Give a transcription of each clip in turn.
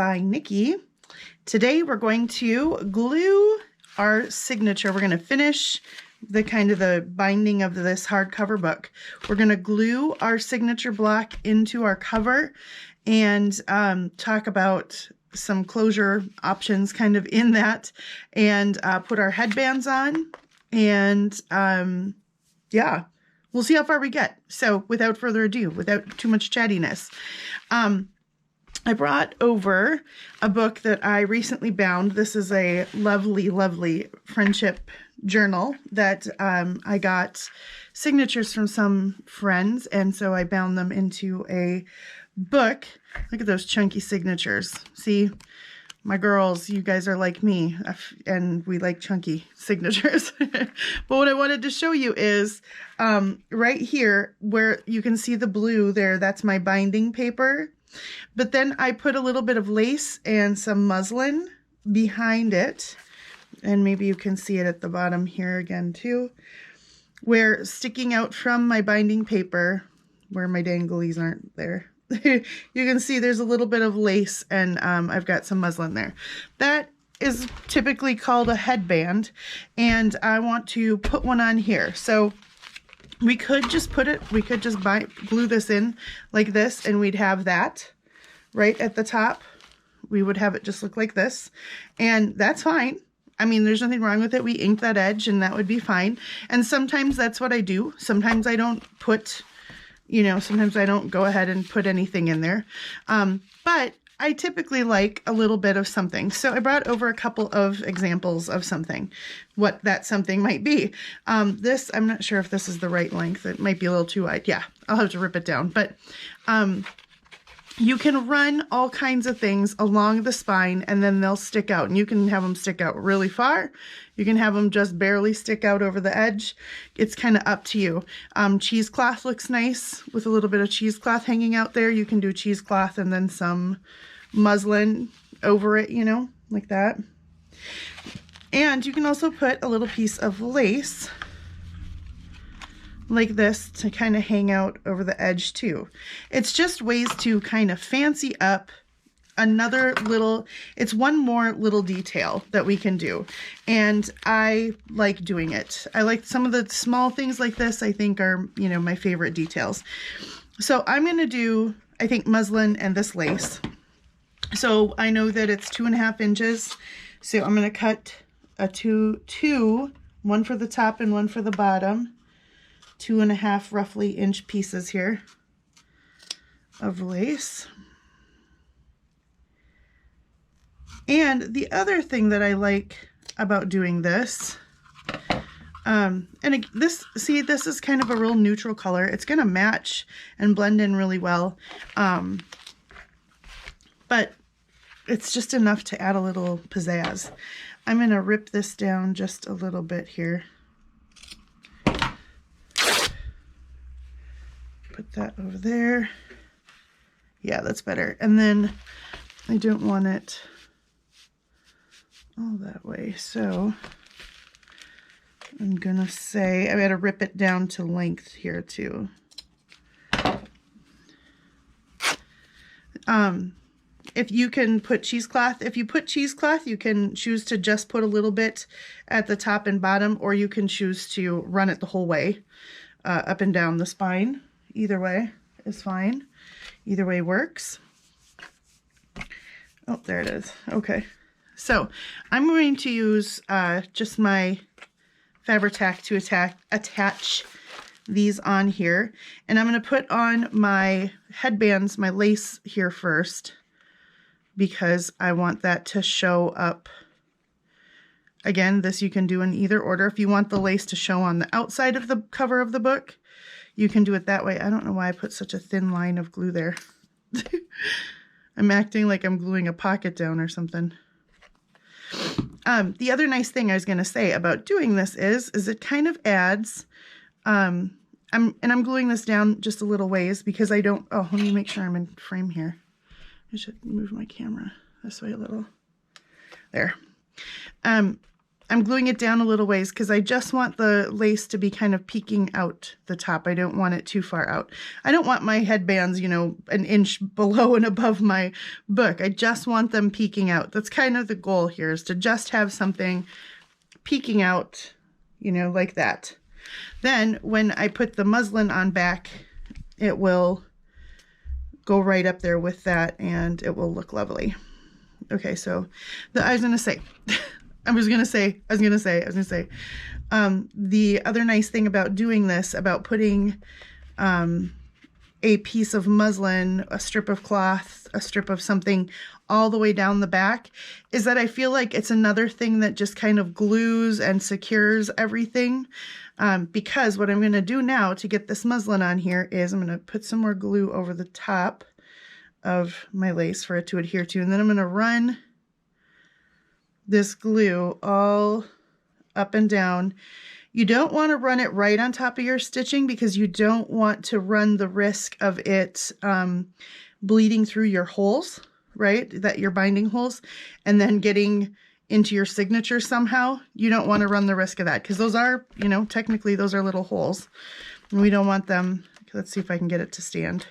by Nikki. Today we're going to glue our signature. We're going to finish the kind of the binding of this hardcover book. We're going to glue our signature block into our cover and talk about some closure options kind of in that, and put our headbands on, and yeah, we'll see how far we get. So without further ado, without too much chattiness, I brought over a book that I recently bound. This is a lovely, lovely friendship journal that I got signatures from some friends, and so I bound them into a book. Look at those chunky signatures. See, my girls, you guys are like me, and we like chunky signatures. But what I wanted to show you is right here where you can see the blue there, that's my binding paper. But then I put a little bit of lace and some muslin behind it, and maybe you can see it at the bottom here again too, where sticking out from my binding paper, where my danglies aren't there, you can see there's a little bit of lace, and I've got some muslin there. That is typically called a headband, and I want to put one on here. So we could just glue this in like this, and we'd have that right at the top. We would have it just look like this, and that's fine. I mean, there's nothing wrong with it. We ink that edge, and that would be fine. And sometimes that's what I do. Sometimes I don't put, sometimes I don't go ahead and put anything in there. But I typically like a little bit of something. So I brought over a couple of examples of something, what that something might be. This, I'm not sure if this is the right length. It might be a little too wide. Yeah, I'll have to rip it down. But you can run all kinds of things along the spine, and then they'll stick out. And you can have them stick out really far. You can have them just barely stick out over the edge. It's kind of up to you. Cheesecloth looks nice with a little bit of cheesecloth hanging out there. You can do cheesecloth and then some muslin over it, like that. And you can also put a little piece of lace like this to kind of hang out over the edge too. It's just ways to kind of fancy up another little, it's one more little detail that we can do. And I like doing it. I like some of the small things like this, I think are, my favorite details. So I'm going to do, I think, muslin and this lace. So I know that it's 2.5 inches. So I'm going to cut a two, one for the top and one for the bottom. 2.5 roughly inch pieces here of lace. And the other thing that I like about doing this, this is kind of a real neutral color. It's going to match and blend in really well. But it's just enough to add a little pizzazz. I'm going to rip this down just a little bit here. Put that over there. Yeah, that's better. And then I don't want it all that way. So I'm going to say I got to rip it down to length here too. If you can put cheesecloth, if you put cheesecloth, you can choose to just put a little bit at the top and bottom, or you can choose to run it the whole way up and down the spine. Either way is fine. Either way works. Oh, there it is. Okay. So I'm going to use just my Fabri-Tac to attach these on here. And I'm going to put on my headbands, my lace here first, because I want that to show up. Again, this you can do in either order. If you want the lace to show on the outside of the cover of the book, you can do it that way. I don't know why I put such a thin line of glue there. I'm acting like I'm gluing a pocket down or something. The other nice thing I was going to say about doing this is it kind of adds, I'm gluing this down just a little ways because I don't, oh, let me make sure I'm in frame here. I should move my camera this way a little. There. I'm gluing it down a little ways because I just want the lace to be kind of peeking out the top. I don't want it too far out. I don't want my headbands, you know, an inch below and above my book. I just want them peeking out. That's kind of the goal here, is to just have something peeking out, you know, like that. Then when I put the muslin on back, it will go right up there with that and it will look lovely. Okay, so I was going to say, the other nice thing about doing this, about putting a piece of muslin, a strip of cloth, a strip of something all the way down the back, is that I feel like it's another thing that just kind of glues and secures everything. Because what I'm going to do now to get this muslin on here is I'm going to put some more glue over the top of my lace for it to adhere to, and then I'm going to run this glue all up and down. You don't want to run it right on top of your stitching because you don't want to run the risk of it bleeding through your holes, right? That your binding holes, and then getting into your signature somehow. You don't want to run the risk of that because those are, you know, technically those are little holes and we don't want them. Let's see if I can get it to stand.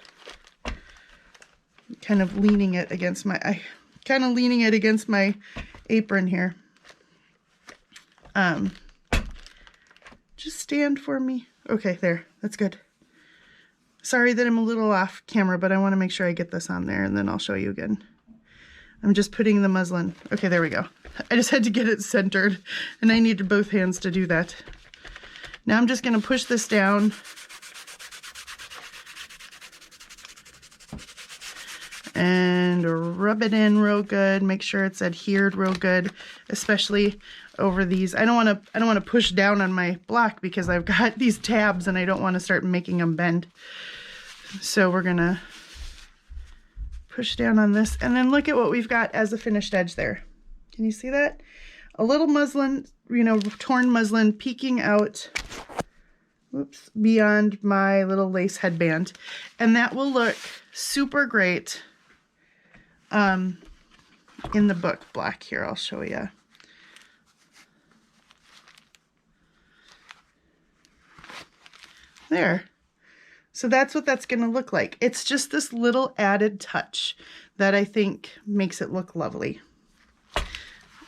Kind of leaning it against my apron here. Just stand for me. Okay, there. That's good. Sorry that I'm a little off camera, but I want to make sure I get this on there and then I'll show you again. I'm just putting the muslin. Okay, there we go. I just had to get it centered and I needed both hands to do that. Now I'm just going to push this down. And rub it in real good. Make sure it's adhered real good, especially over these. I don't want to push down on my block because I've got these tabs and I don't want to start making them bend. So we're gonna push down on this and then look at what we've got as a finished edge there. Can you see that? A little muslin, you know, torn muslin peeking out, whoops, beyond my little lace headband. And that will look super great in the book block here. I'll show you. There. So that's what that's going to look like. It's just this little added touch that I think makes it look lovely.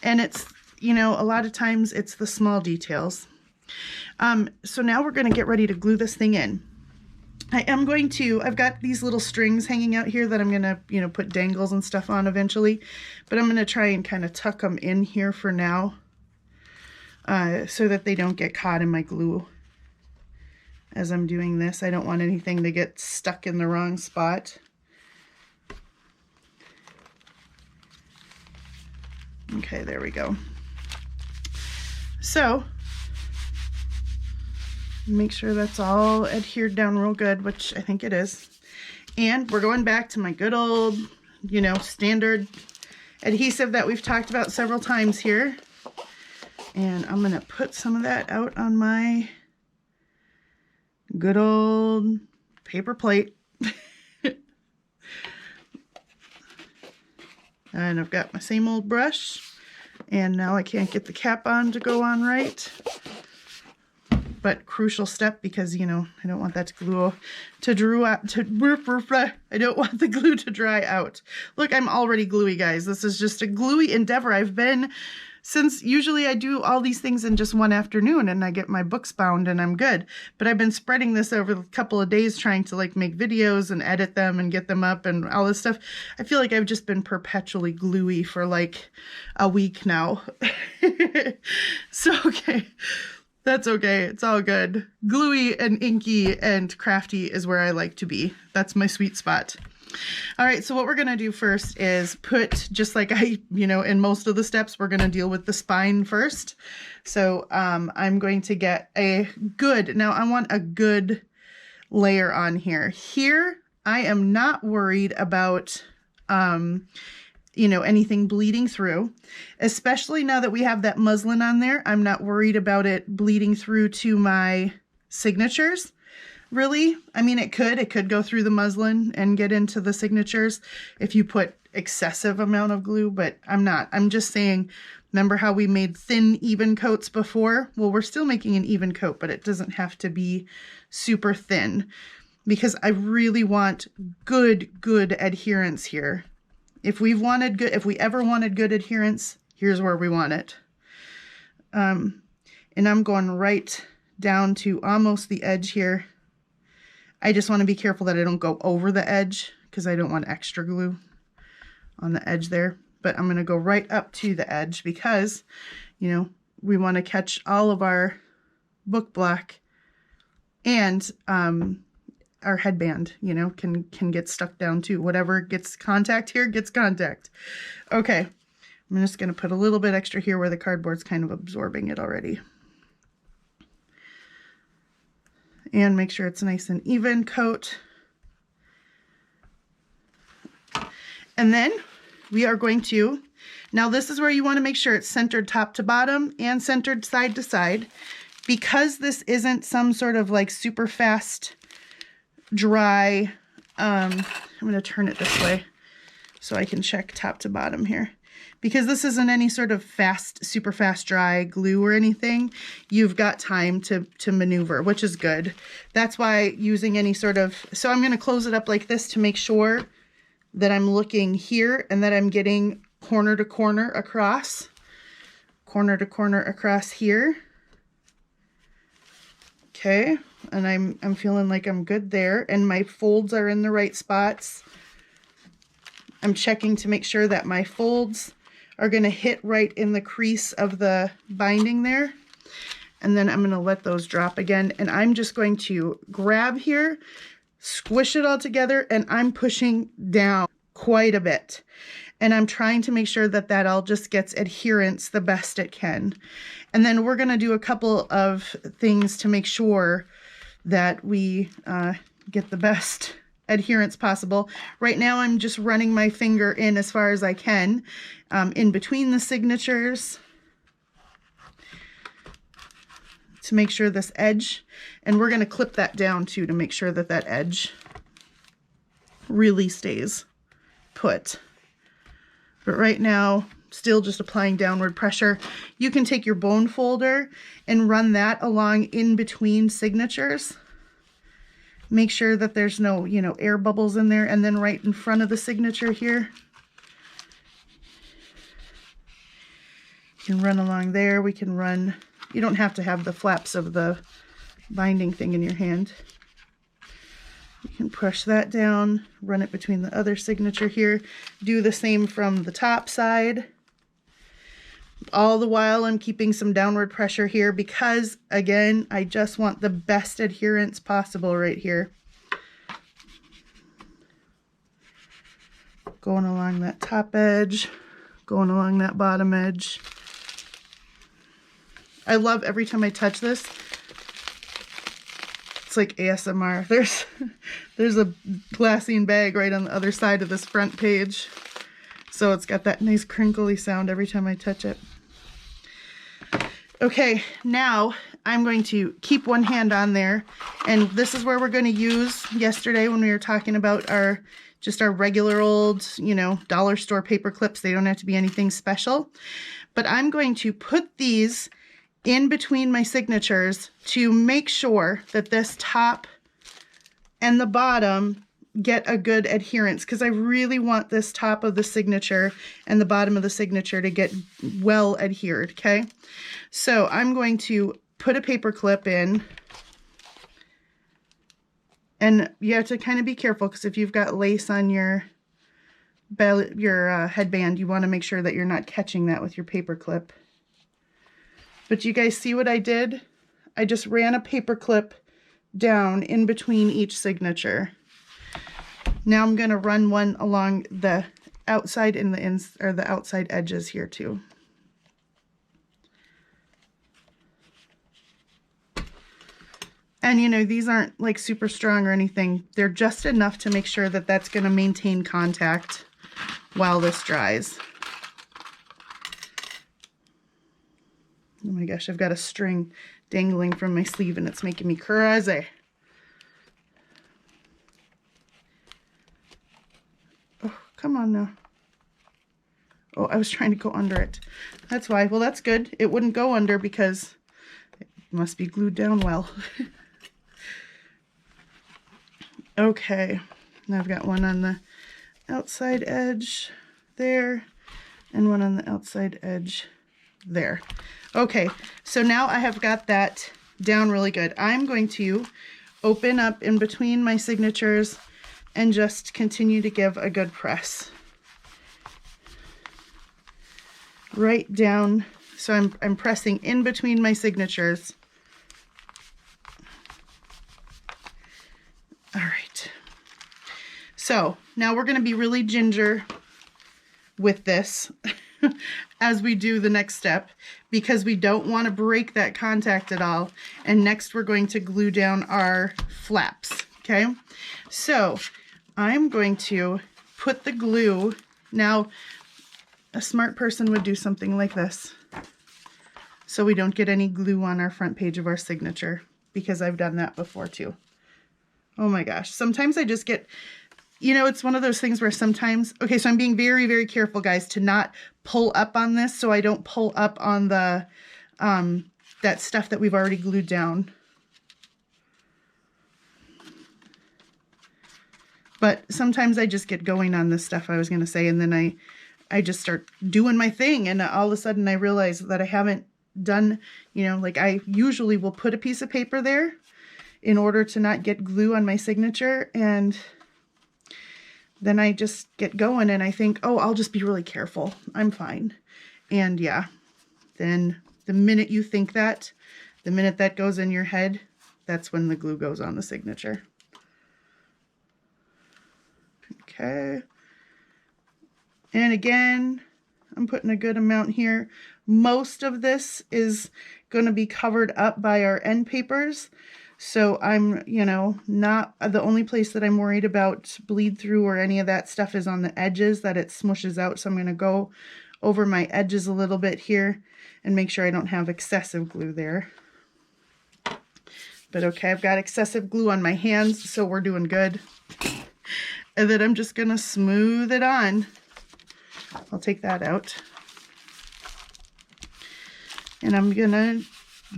And it's, you know, a lot of times it's the small details. So now we're going to get ready to glue this thing in. I've got these little strings hanging out here that I'm going to, you know, put dangles and stuff on eventually, but I'm going to try and kind of tuck them in here for now, so that they don't get caught in my glue as I'm doing this. I don't want anything to get stuck in the wrong spot. Okay, there we go. So make sure that's all adhered down real good, which I think it is. And we're going back to my good old, you know, standard adhesive that we've talked about several times here. And I'm going to put some of that out on my good old paper plate. And I've got my same old brush. And now I can't get the cap on to go on right. But crucial step because, you know, I don't want that to I don't want the glue to dry out. Look, I'm already gluey, guys. This is just a gluey endeavor. I've been, since usually I do all these things in just one afternoon and I get my books bound and I'm good. But I've been spreading this over a couple of days trying to like make videos and edit them and get them up and all this stuff. I feel like I've just been perpetually gluey for like a week now. So, okay. That's okay. It's all good. Gluey and inky and crafty is where I like to be. That's my sweet spot. All right, so what we're going to do first is put, just like in most of the steps, we're going to deal with the spine first. So I'm going to get now I want a good layer on here. Here, I am not worried about, anything bleeding through, especially now that we have that muslin on there. I'm not worried about it bleeding through to my signatures, really. I mean, it could go through the muslin and get into the signatures if you put excessive amount of glue, but I'm not. I'm just saying Remember how we made thin, even coats before? Well, we're still making an even coat, but it doesn't have to be super thin because I really want good adherence here. If we ever wanted good adherence, here's where we want it. And I'm going right down to almost the edge here. I just want to be careful that I don't go over the edge because I don't want extra glue on the edge there. But I'm going to go right up to the edge because, you know, we want to catch all of our book block and our headband, you know, can get stuck down too. Whatever gets contact here gets contact. Okay, I'm just going to put a little bit extra here where the cardboard's kind of absorbing it already. And make sure it's nice and even coat. And then we are going to, now this is where you want to make sure it's centered top to bottom and centered side to side. Because this isn't some sort of like super fast, dry, I'm going to turn it this way so I can check top to bottom here. Because this isn't any sort of fast, super fast dry glue or anything, you've got time to maneuver, which is good. That's why using any sort of, so I'm going to close it up like this to make sure that I'm looking here and that I'm getting corner to corner across here. Okay, and I'm feeling like I'm good there, and my folds are in the right spots. I'm checking to make sure that my folds are going to hit right in the crease of the binding there. And then I'm going to let those drop again. And I'm just going to grab here, squish it all together, and I'm pushing down quite a bit. And I'm trying to make sure that that all just gets adherence the best it can. And then we're going to do a couple of things to make sure that we get the best adherence possible. Right now I'm just running my finger in as far as I can in between the signatures to make sure this edge, and we're going to clip that down too to make sure that that edge really stays put. But right now, still just applying downward pressure. You can take your bone folder and run that along in between signatures. Make sure that there's no, you know, air bubbles in there, and then right in front of the signature here. You can run along there. We can run, you don't have to have the flaps of the binding thing in your hand. You can push that down, run it between the other signature here. Do the same from the top side. All the while I'm keeping some downward pressure here because, again, I just want the best adherence possible right here. Going along that top edge, going along that bottom edge. I love every time I touch this. It's like ASMR. There's a glassine bag right on the other side of this front page. So it's got that nice crinkly sound every time I touch it. Okay, now I'm going to keep one hand on there, and this is where we're going to use yesterday when we were talking about our regular old, you know, dollar store paper clips. They don't have to be anything special, but I'm going to put these in between my signatures to make sure that this top and the bottom get a good adherence, because I really want this top of the signature and the bottom of the signature to get well adhered, okay? So I'm going to put a paper clip in, and you have to kind of be careful because if you've got lace on your headband, you want to make sure that you're not catching that with your paper clip. But you guys see what I did? I just ran a paper clip down in between each signature. Now I'm going to run one along the outside and the outside edges here too. And you know, these aren't like super strong or anything. They're just enough to make sure that that's going to maintain contact while this dries. Oh my gosh, I've got a string dangling from my sleeve and it's making me crazy. Oh, come on now. Oh, I was trying to go under it. That's why. Well, that's good. It wouldn't go under because it must be glued down well. Okay, now I've got one on the outside edge there and one on the outside edge there. Okay, so now I have got that down really good. I'm going to open up in between my signatures and just continue to give a good press. Right down, so I'm pressing in between my signatures. All right. So now we're going to be really ginger with this as we do the next step, because we don't want to break that contact at all. And next we're going to glue down our flaps. Okay. So I'm going to put the glue. Now, a smart person would do something like this, so we don't get any glue on our front page of our signature, because I've done that before too. Oh my gosh. Sometimes I just get, you know, it's one of those things where sometimes, okay, so I'm being very, very careful, guys, to not pull up on this so I don't pull up on the, that stuff that we've already glued down. But sometimes I just get going on this stuff I was going to say, and then I just start doing my thing, and all of a sudden I realize that I haven't done, you know, like I usually will put a piece of paper there in order to not get glue on my signature, and then I just get going and I think, oh, I'll just be really careful. I'm fine. And yeah, then the minute you think that, the minute that goes in your head, that's when the glue goes on the signature. Okay. And again, I'm putting a good amount here. Most of this is going to be covered up by our end papers. So I'm, you know, not the only place that I'm worried about bleed through or any of that stuff is on the edges, that it smushes out. So I'm going to go over my edges a little bit here and make sure I don't have excessive glue there. But okay, I've got excessive glue on my hands, so we're doing good. And then I'm just going to smooth it on. I'll take that out. And I'm going to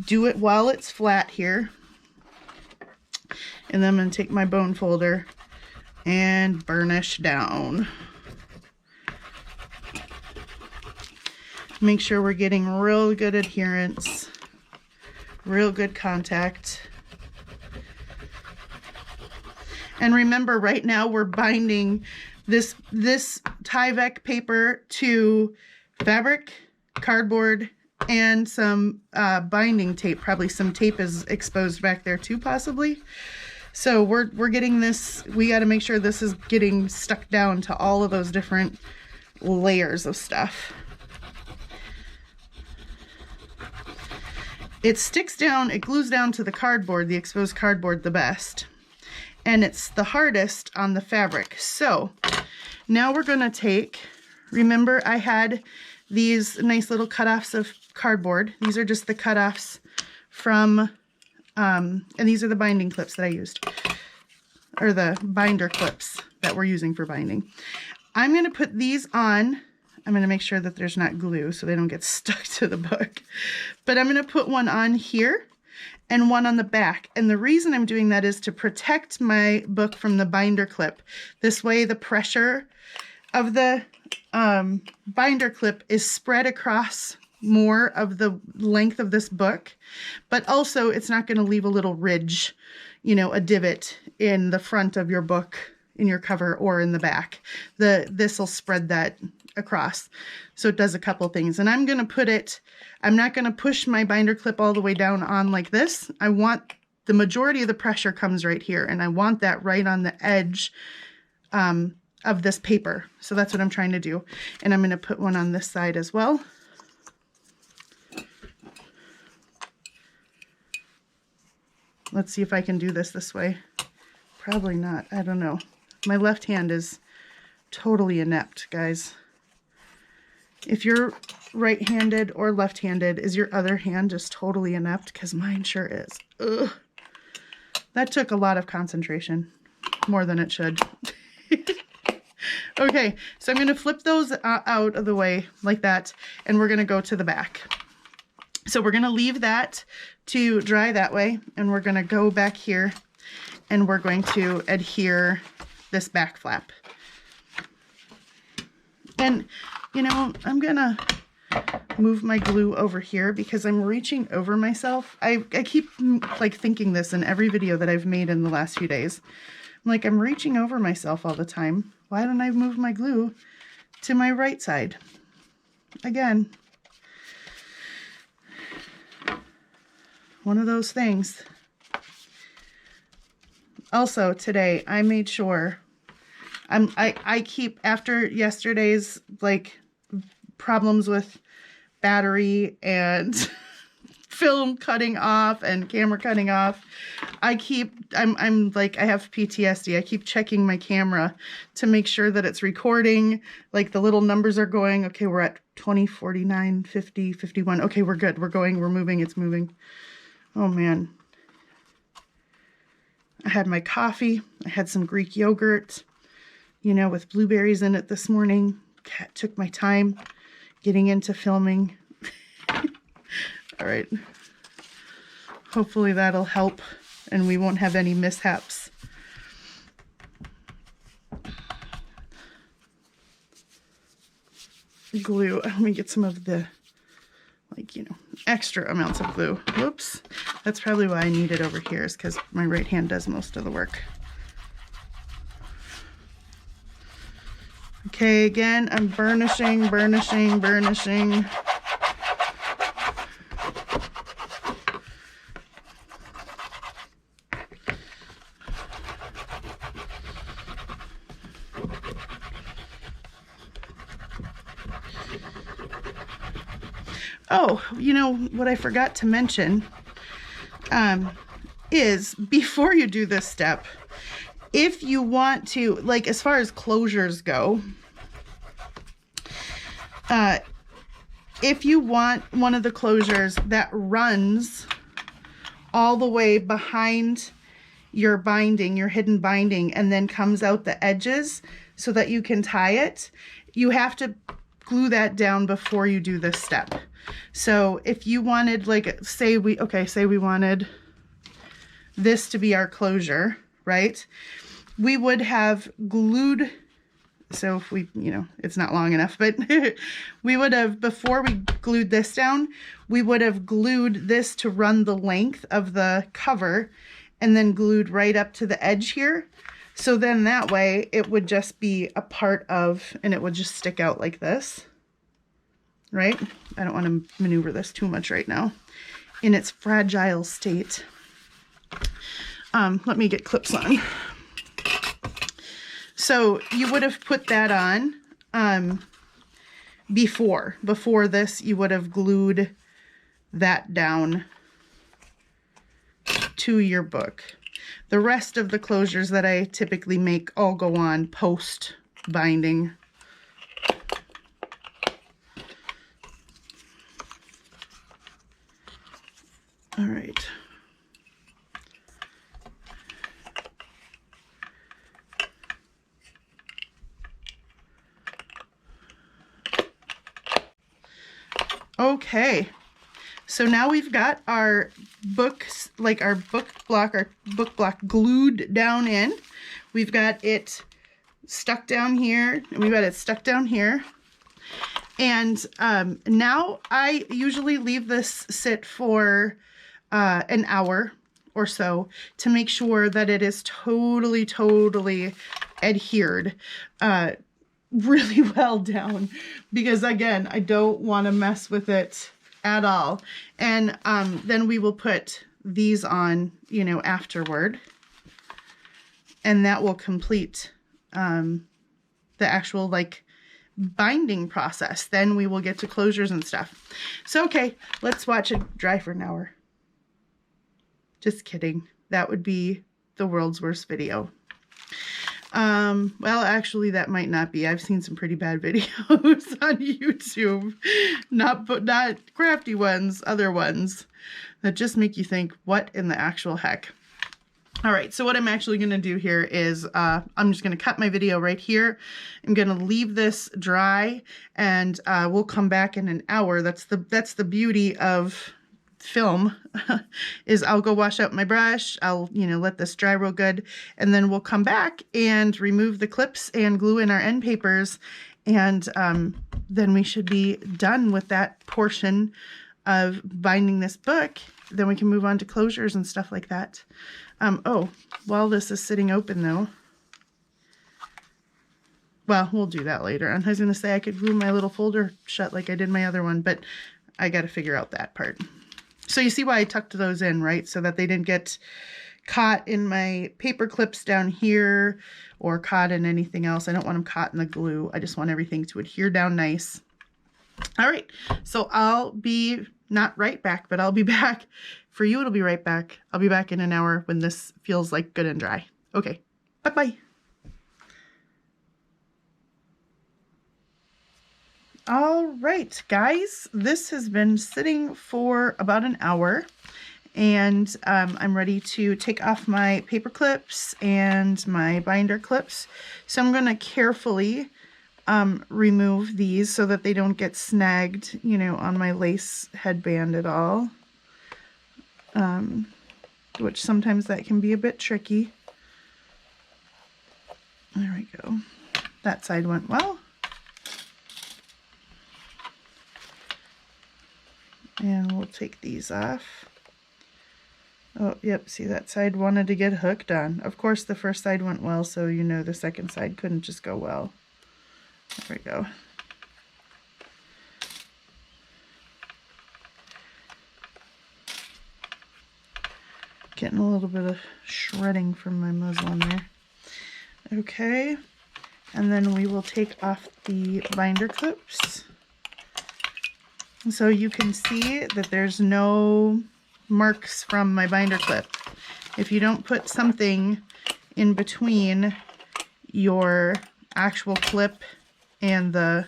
do it while it's flat here. And then I'm going to take my bone folder and burnish down. Make sure we're getting real good adherence, real good contact. And remember, right now we're binding this Tyvek paper to fabric, cardboard, and some binding tape. Probably some tape is exposed back there too, possibly. So we're getting this, we got to make sure this is getting stuck down to all of those different layers of stuff. It sticks down, it glues down to the cardboard, the exposed cardboard, the best. And it's the hardest on the fabric. So now we're going to take, remember I had these nice little cutoffs of cardboard. These are just the cutoffs from, and these are the binding clips that I used, or the binder clips that we're using for binding. I'm going to put these on. I'm going to make sure that there's not glue so they don't get stuck to the book. But I'm going to put one on here and one on the back. And the reason I'm doing that is to protect my book from the binder clip. This way the pressure of the binder clip is spread across more of the length of this book, but also it's not going to leave a little ridge, you know, a divot in the front of your book, in your cover, or in the back. This will spread that across. So it does a couple things. And I'm going to put it, I'm not going to push my binder clip all the way down on like this. I want the majority of the pressure comes right here, and I want that right on the edge of this paper. So that's what I'm trying to do. And I'm going to put one on this side as well. Let's see if I can do this way. Probably not. I don't know. My left hand is totally inept, guys. If you're right-handed or left-handed, is your other hand just totally inept? Because mine sure is. Ugh. That took a lot of concentration. More than it should. Okay, so I'm going to flip those out of the way like that, and we're going to go to the back. So we're going to leave that to dry that way, and we're going to go back here, and we're going to adhere this back flap. And, you know, I'm going to move my glue over here because I'm reaching over myself. I keep like thinking this in every video that I've made in the last few days. I'm like, I'm reaching over myself all the time. Why don't I move my glue to my right side? Again, one of those things. Also today, I made sure I keep, after yesterday's like problems with battery and film cutting off and camera cutting off, I'm like, I have PTSD. I keep checking my camera to make sure that it's recording, like the little numbers are going. Okay, we're at 20, 49, 50, 51. Okay, we're good. We're going, we're moving, it's moving. Oh man. I had my coffee. I had some Greek yogurt, you know, with blueberries in it this morning. Took my time getting into filming. All right. Hopefully that'll help and we won't have any mishaps. Glue. Let me get some of the, like, you know, extra amounts of glue. Whoops. That's probably why I need it over here, is because my right hand does most of the work. Okay, again, I'm burnishing, burnishing, burnishing. Oh, you know, what I forgot to mention is before you do this step, if you want to, like, as far as closures go, if you want one of the closures that runs all the way behind your binding, your hidden binding, and then comes out the edges so that you can tie it, you have to glue that down before you do this step. So if you wanted, like, say we wanted this to be our closure, right? We would have glued, so if we, you know, it's not long enough, but we would have, before we glued this down, we would have glued this to run the length of the cover and then glued right up to the edge here. So then that way it would just be a part of, and it would just stick out like this, right? I don't want to maneuver this too much right now in its fragile state. Let me get clips on. So you would have put that on before this, you would have glued that down to your book. The rest of the closures that I typically make all go on post binding. All right. Okay, so now we've got our books, like our book block glued down in. We've got it stuck down here, and we've got it stuck down here. And now I usually leave this sit for an hour or so to make sure that it is totally adhered really well down, because again, I don't want to mess with it at all. And then we will put these on, you know, afterward, and that will complete the actual, like, binding process. Then we will get to closures and stuff. So okay, let's watch it dry for an hour. Just kidding. That would be the world's worst video. Well, actually, that might not be. I've seen some pretty bad videos on YouTube. Not crafty ones, other ones that just make you think, what in the actual heck? All right, so what I'm actually gonna do here is I'm just gonna cut my video right here. I'm gonna leave this dry, and we'll come back in an hour. That's the beauty of film is I'll go wash out my brush. I'll, you know, let this dry real good, and then we'll come back and remove the clips and glue in our end papers, and then we should be done with that portion of binding this book. Then we can move on to closures and stuff like that. Oh, while this is sitting open though, well, we'll do that later. I was going to say I could glue my little folder shut like I did my other one, but I got to figure out that part. So you see why I tucked those in, right? So that they didn't get caught in my paper clips down here or caught in anything else. I don't want them caught in the glue. I just want everything to adhere down nice. All right, so I'll be not right back, but I'll be back. For you, it'll be right back. I'll be back in an hour when this feels like good and dry. Okay, bye-bye. All right, guys, this has been sitting for about an hour, and I'm ready to take off my paper clips and my binder clips. So I'm going to carefully remove these so that they don't get snagged, you know, on my lace headband at all, which sometimes that can be a bit tricky. There we go. That side went well. And we'll take these off. Oh, yep, see, that side wanted to get hooked on. Of course, the first side went well, so you know the second side couldn't just go well. There we go. Getting a little bit of shredding from my muslin there. Okay, and then we will take off the binder clips. So you can see that there's no marks from my binder clip. If you don't put something in between your actual clip and the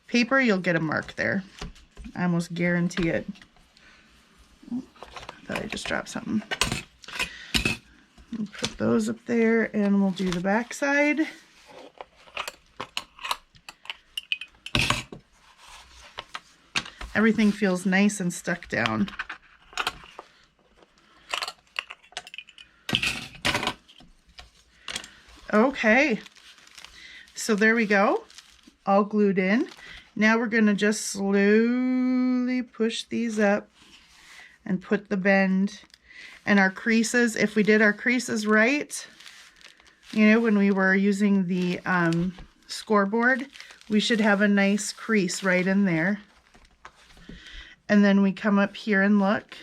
paper, you'll get a mark there. I almost guarantee it. Oh, I thought I just dropped something. We'll put those up there, and we'll do the back side. Everything feels nice and stuck down. Okay, so there we go, all glued in. Now we're going to just slowly push these up and put the bend. And our creases, if we did our creases right, you know, when we were using the scoreboard, we should have a nice crease right in there. And then we come up here and look.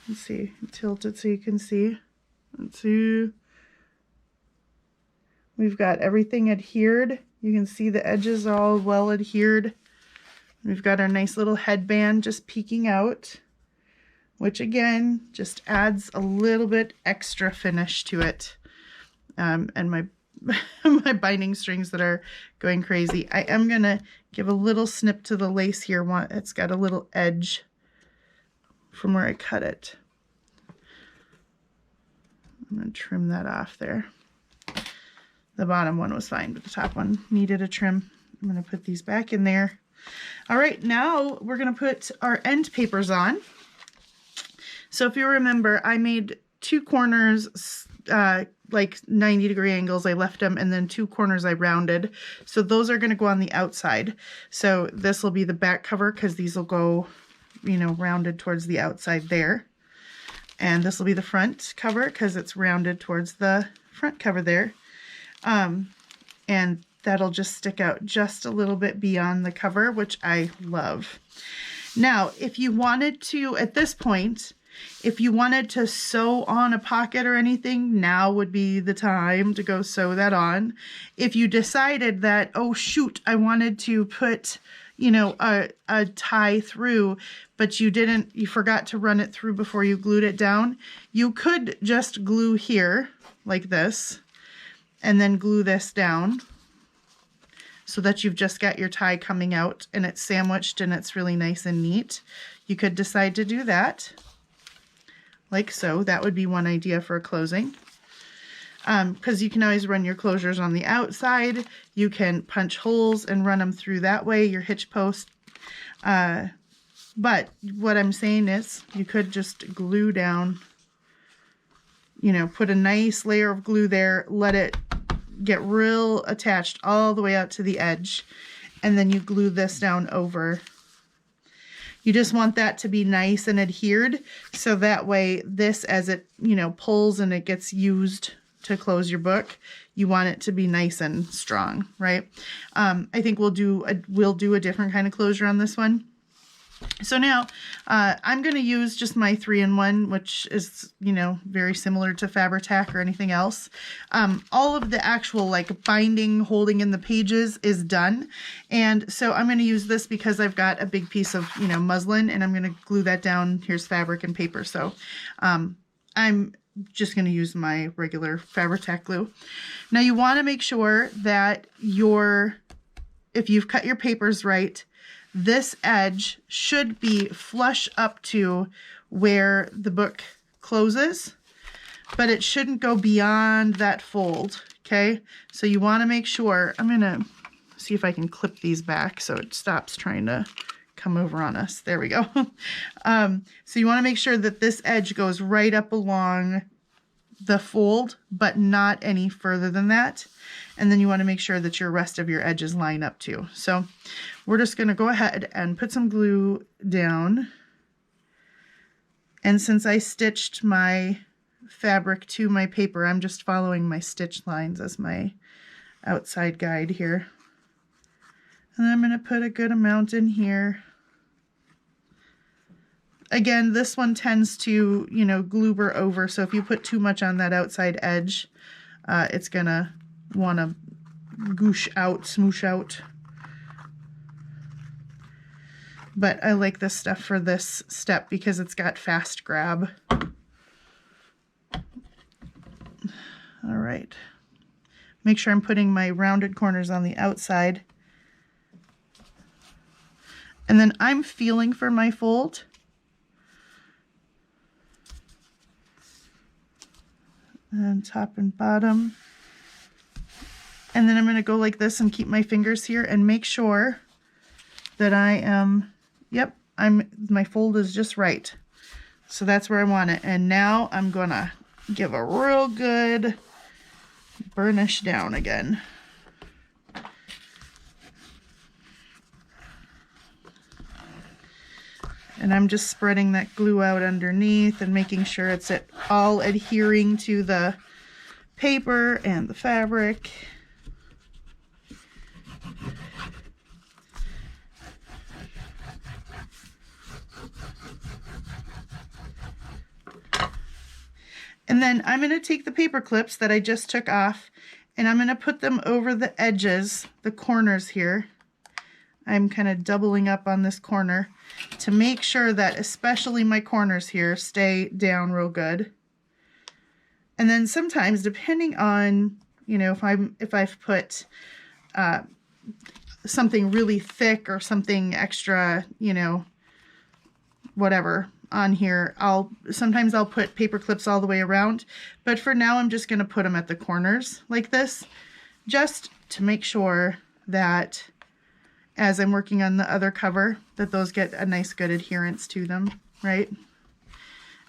Let's see, tilt it so you can see. Let's see. We've got everything adhered. You can see the edges are all well adhered. We've got our nice little headband just peeking out, which again, just adds a little bit extra finish to it. And my my binding strings that are going crazy. I am gonna give a little snip to the lace here. It's got a little edge from where I cut it. I'm gonna trim that off there. The bottom one was fine, but the top one needed a trim. I'm gonna put these back in there. All right, now we're gonna put our end papers on. So if you remember, I made two corners like 90-degree angles. I left them, and then two corners I rounded. So those are going to go on the outside. So this will be the back cover because these will go, you know, rounded towards the outside there. And this will be the front cover because it's rounded towards the front cover there. And that'll just stick out just a little bit beyond the cover, which I love. Now, if you wanted to, at this point, if you wanted to sew on a pocket or anything, now would be the time to go sew that on. If you decided that, oh shoot, I wanted to put, you know, a tie through, but you forgot to run it through before you glued it down, you could just glue here like this and then glue this down so that you've just got your tie coming out and it's sandwiched and it's really nice and neat. You could decide to do that. like so. That would be one idea for closing. Because you can always run your closures on the outside. You can punch holes and run them through that way, your hitch post. But what I'm saying is you could just glue down, you know, put a nice layer of glue there, let it get real attached all the way out to the edge, and then you glue this down over. You just want that to be nice and adhered, so that way this, as it, you know, pulls and it gets used to close your book, you want it to be nice and strong, right? I think we'll do a different kind of closure on this one. So now I'm going to use just my 3-in-1, which is, you know, very similar to Fabri-Tac or anything else. All of the actual like binding, holding in the pages is done. And so I'm going to use this because I've got a big piece of, you know, muslin, and I'm going to glue that down. Here's fabric and paper. So I'm just going to use my regular Fabri-Tac glue. Now you want to make sure that if you've cut your papers right, this edge should be flush up to where the book closes, but it shouldn't go beyond that fold, okay? So you want to make sure, I'm going to see if I can clip these back so it stops trying to come over on us. There we go. So you want to make sure that this edge goes right up along the fold, but not any further than that. And then you want to make sure that your rest of your edges line up too. So we're just going to go ahead and put some glue down. And since I stitched my fabric to my paper, I'm just following my stitch lines as my outside guide here. And I'm going to put a good amount in here. Again, this one tends to, you know, gloober over. So if you put too much on that outside edge, it's going to want to smoosh out. But I like this stuff for this step because it's got fast grab. All right. Make sure I'm putting my rounded corners on the outside. And then I'm feeling for my fold. And top and bottom. And then I'm going to go like this and keep my fingers here and make sure that I am, yep, my fold is just right. So that's where I want it. And now I'm going to give a real good burnish down again. And I'm just spreading that glue out underneath and making sure it's all adhering to the paper and the fabric. And then I'm going to take the paper clips that I just took off, and I'm going to put them over the edges, the corners here. I'm kind of doubling up on this corner to make sure that especially my corners here stay down real good. And then sometimes, depending on, you know, if I've put something really thick or something extra, you know, whatever on here, sometimes I'll put paper clips all the way around, but for now I'm just going to put them at the corners like this, just to make sure that as I'm working on the other cover, that those get a nice good adherence to them, right?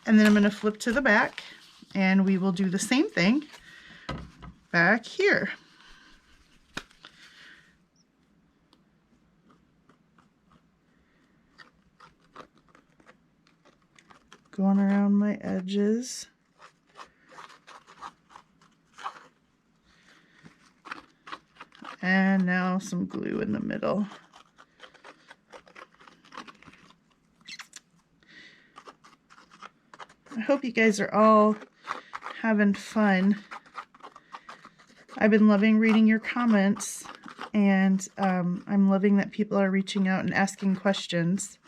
And then I'm going to flip to the back, and we will do the same thing back here. Going around my edges. And now some glue in the middle. I hope you guys are all having fun. I've been loving reading your comments, and I'm loving that people are reaching out and asking questions.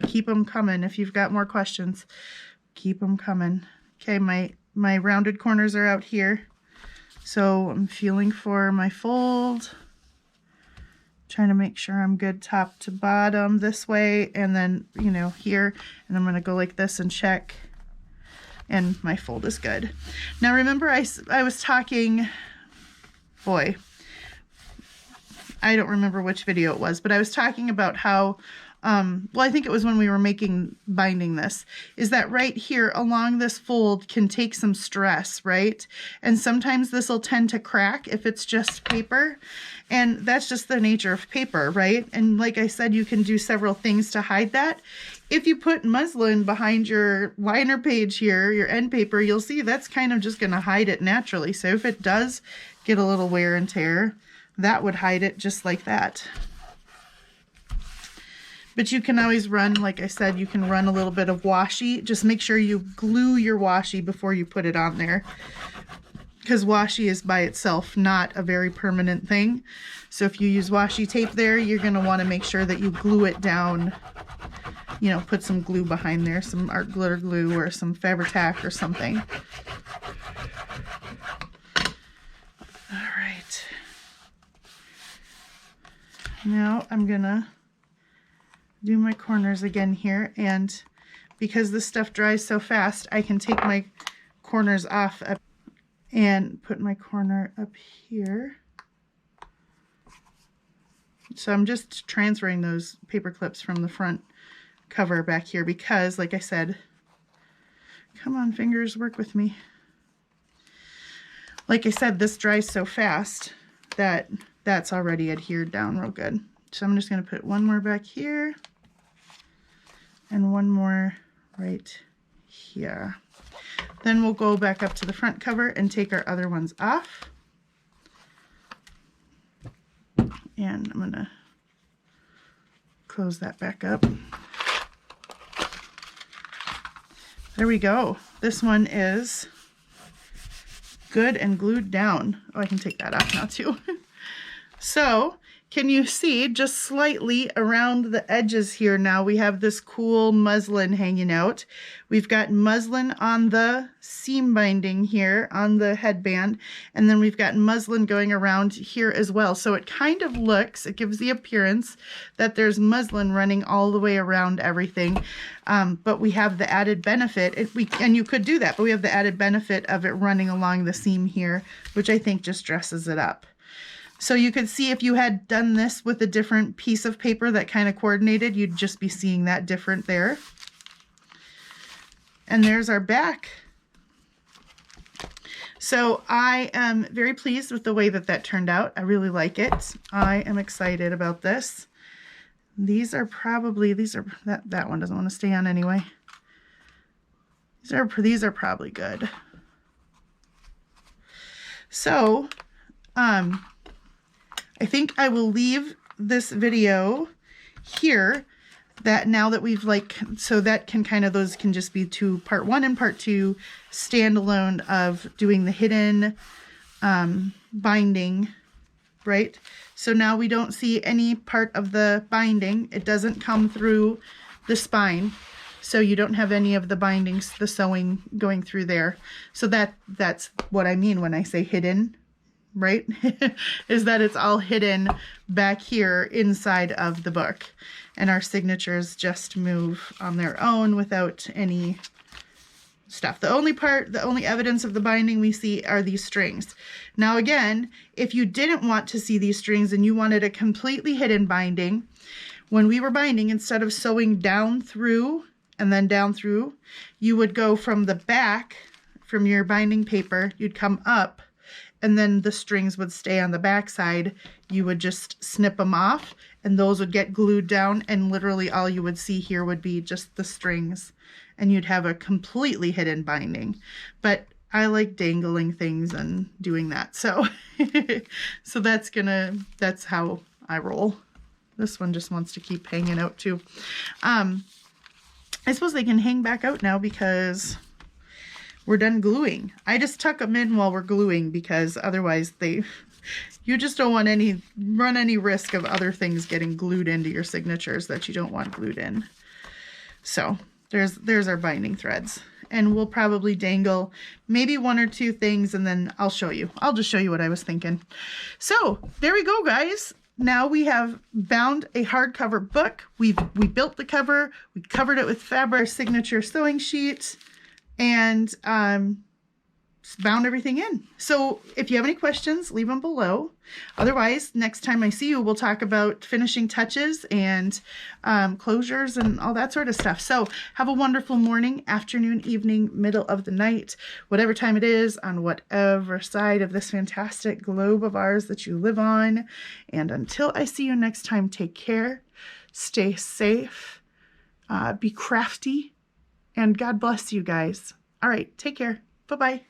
Keep them coming. If you've got more questions, keep them coming. Okay, my rounded corners are out here, so I'm feeling for my fold, Trying to make sure I'm good top to bottom this way, and then, you know, here, and I'm going to go like this and check, and my fold is good. Now remember I was talking, boy, I don't remember which video it was, but I was talking about how, well, I think it was when we were binding this, is that right here along this fold can take some stress, right? And sometimes this will tend to crack if it's just paper, and that's just the nature of paper, right? And like I said, you can do several things to hide that. If you put muslin behind your liner page here, your end paper, you'll see that's kind of just going to hide it naturally. So if it does get a little wear and tear, that would hide it just like that. But you can always run, like I said, you can run a little bit of washi. Just make sure you glue your washi before you put it on there, because washi is by itself not a very permanent thing. So if you use washi tape there, you're going to want to make sure that you glue it down. You know, put some glue behind there, some art glitter glue or some Fabri-Tac or something. All right. Now I'm going to do my corners again here, and because this stuff dries so fast, I can take my corners off up and put my corner up here. So I'm just transferring those paper clips from the front cover back here because, like I said, come on fingers, work with me. Like I said, this dries so fast that that's already adhered down real good. So I'm just going to put one more back here and one more right here. Then we'll go back up to the front cover and take our other ones off. And I'm going to close that back up. There we go. This one is good and glued down. Oh, I can take that off now too. So, can you see just slightly around the edges here now we have this cool muslin hanging out. We've got muslin on the seam binding here on the headband, and then we've got muslin going around here as well. So it kind of looks, it gives the appearance that there's muslin running all the way around everything. But we have the added benefit, and you could do that, but we have the added benefit of it running along the seam here, which I think just dresses it up. So you could see if you had done this with a different piece of paper that kind of coordinated, you'd just be seeing that different there. And there's our back. So I am very pleased with the way that that turned out. I really like it. I am excited about this. These are probably, that one doesn't want to stay on anyway. These are probably good. So, I think I will leave this video here, that now that we've so that can kind of, those can just be part 1 and part 2 standalone of doing the hidden binding, right? So now we don't see any part of the binding. It doesn't come through the spine. So you don't have any of the bindings, the sewing going through there. So that's what I mean when I say hidden, right? Is that it's all hidden back here inside of the book, and our signatures just move on their own without any stuff. The only evidence of the binding we see are these strings. Now again, if you didn't want to see these strings and you wanted a completely hidden binding, when we were binding, instead of sewing down through and then down through, you would go from the back, from your binding paper, you'd come up, and then the strings would stay on the back side. You would just snip them off, and those would get glued down, and literally all you would see here would be just the strings, and you'd have a completely hidden binding. But I like dangling things and doing that, so so that's how I roll. This one just wants to keep hanging out too. I suppose they can hang back out now because we're done gluing. I just tuck them in while we're gluing because otherwise you just don't want run any risk of other things getting glued into your signatures that you don't want glued in. So there's our binding threads, and we'll probably dangle maybe 1 or 2 things, and then I'll show you. I'll just show you what I was thinking. So there we go, guys. now we have bound a hardcover book. We built the cover, we covered it with fabric signature sewing sheet, and bound everything in. So if you have any questions, leave them below. Otherwise, next time I see you, we'll talk about finishing touches and closures and all that sort of stuff. So have a wonderful morning, afternoon, evening, middle of the night, whatever time it is, on whatever side of this fantastic globe of ours that you live on. And until I see you next time, take care, stay safe, be crafty, and God bless you guys. All right, take care. Bye-bye.